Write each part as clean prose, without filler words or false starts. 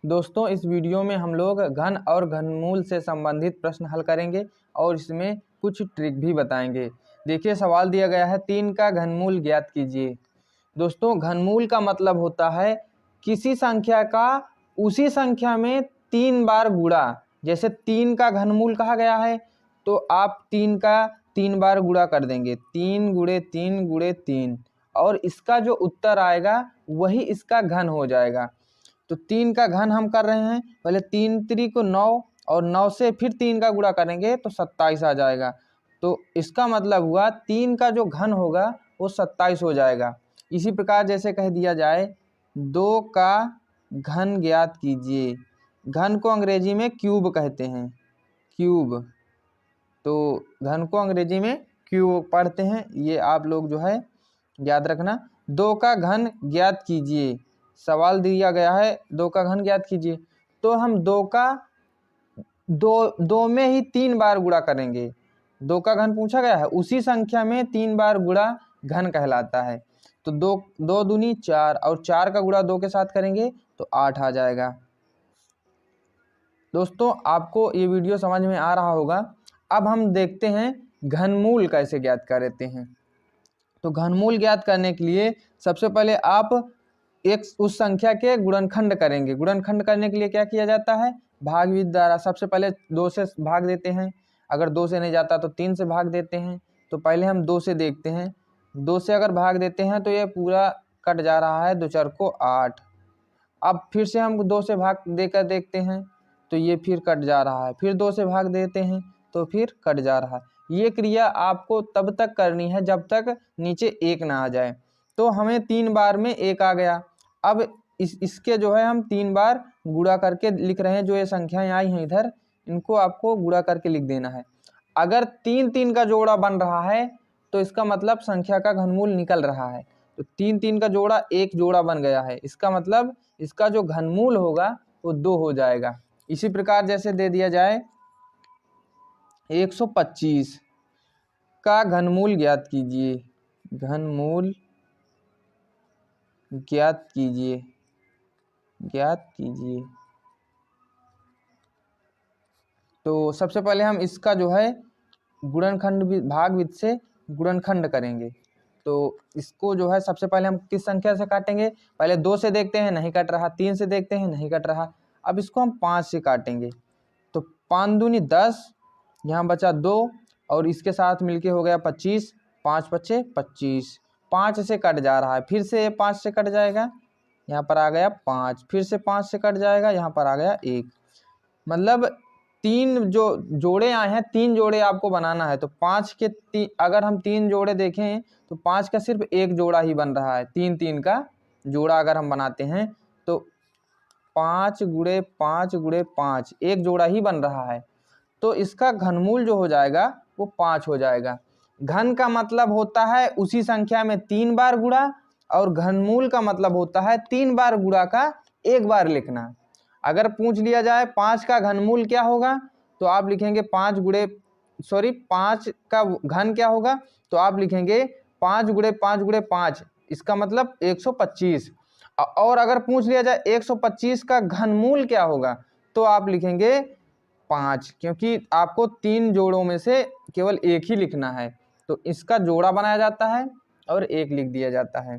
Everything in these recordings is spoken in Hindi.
दोस्तों इस वीडियो में हम लोग घन और घनमूल से संबंधित प्रश्न हल करेंगे और इसमें कुछ ट्रिक भी बताएंगे। देखिए सवाल दिया गया है 3 का घनमूल ज्ञात कीजिए। दोस्तों घनमूल का मतलब होता है किसी संख्या का उसी संख्या में 3 बार गुणा। जैसे 3 का घनमूल कहा गया है तो आप 3 का 3 बार गुणा कर देंगे, 3 गुणे 3 गुणे 3, और इसका जो उत्तर आएगा वही इसका घन हो जाएगा। तो 3 का घन हम कर रहे हैं, पहले 3 3 को 9 और 9 से फिर 3 का गुणा करेंगे तो 27 आ जाएगा। तो इसका मतलब हुआ 3 का जो घन होगा वो 27 हो जाएगा। इसी प्रकार जैसे कह दिया जाए 2 का घन ज्ञात कीजिए। घन को अंग्रेजी में क्यूब कहते हैं, क्यूब। तो घन को अंग्रेजी में क्यूब पढ़ते हैं, ये आप लोग जो है याद रखना। 2 का घन ज्ञात कीजिए, सवाल दिया गया है 2 का घन ज्ञात कीजिए। तो हम 2 का दो में ही 3 बार गुणा करेंगे। 2 का घन पूछा गया है, उसी संख्या में 3 बार गुणा घन कहलाता है। तो 2 दूनी 4 और 4 का गुणा 2 के साथ करेंगे तो 8 आ जाएगा। दोस्तों आपको ये वीडियो समझ में आ रहा होगा। अब हम देखते हैं घनमूल कैसे ज्ञात करते हैं। तो घनमूल ज्ञात करने के लिए सबसे पहले आप उस संख्या के गुणनखंड करेंगे। गुणनखंड करने के लिए क्या किया जाता है, भाग विधि द्वारा। सबसे पहले 2 से भाग देते हैं, अगर 2 से नहीं जाता तो 3 से भाग देते हैं। तो पहले हम 2 से देखते हैं, 2 से अगर भाग देते हैं तो ये पूरा कट जा रहा है, 2 4 को 8। अब फिर से हम 2 से भाग देकर देखते हैं तो ये फिर कट जा रहा है, फिर 2 से भाग देते हैं तो फिर कट जा रहा है। ये क्रिया आपको तब तक करनी है जब तक नीचे 1 ना आ जाए। तो हमें 3 बार में 1 आ गया। अब इसके जो है हम 3 बार गुणा करके लिख रहे हैं। जो ये संख्याएं आई हैं इधर, इनको आपको गुणा करके लिख देना है। अगर 3 3 का जोड़ा बन रहा है तो इसका मतलब संख्या का घनमूल निकल रहा है। तो 3 3 का जोड़ा एक जोड़ा बन गया है, इसका मतलब इसका जो घनमूल होगा वो 2 हो जाएगा। इसी प्रकार जैसे दे दिया जाए 125 का घनमूल ज्ञात कीजिए। घनमूल ज्ञात कीजिए, ज्ञात कीजिए। तो सबसे पहले हम इसका जो है गुणनखंड भाग विधि से गुणनखंड करेंगे। तो इसको जो है सबसे पहले हम किस संख्या से काटेंगे, पहले 2 से देखते हैं, नहीं कट रहा। 3 से देखते हैं, नहीं कट रहा। अब इसको हम 5 से काटेंगे। तो 5 दूनी 10, यहाँ बचा 2 और इसके साथ मिलके हो गया 25, 5 पच्चे 25। 5 से कट जा रहा है, फिर से 5 से कट जाएगा, यहाँ पर आ गया 5, फिर से 5 से कट जाएगा, यहाँ पर आ गया 1। मतलब 3 जो जोड़े आए हैं, 3 जोड़े आपको बनाना है। तो 5 के अगर हम 3 जोड़े देखें तो 5 का सिर्फ 1 जोड़ा ही बन रहा है। 3 3 का जोड़ा अगर हम बनाते हैं तो 5 गुणे 5 गुणे 5, 1 जोड़ा ही बन रहा है। तो इसका घनमूल जो हो जाएगा वो 5 हो जाएगा। घन का मतलब होता है उसी संख्या में 3 बार गुणा, और घनमूल का मतलब होता है 3 बार गुणा का 1 बार लिखना। अगर पूछ लिया जाए 5 का घनमूल क्या होगा तो आप लिखेंगे 5 का घन क्या होगा, तो आप लिखेंगे 5 गुणे 5 गुणे 5, इसका मतलब 125। और अगर पूछ लिया जाए 125 का घनमूल क्या होगा तो आप लिखेंगे 5, क्योंकि आपको 3 जोड़ों में से केवल 1 ही लिखना है। तो इसका जोड़ा बनाया जाता है और 1 लिख दिया जाता है।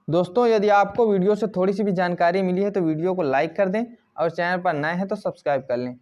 दोस्तों यदि आपको वीडियो से थोड़ी सी भी जानकारी मिली है तो वीडियो को लाइक कर दें और चैनल पर नए हैं तो सब्सक्राइब कर लें।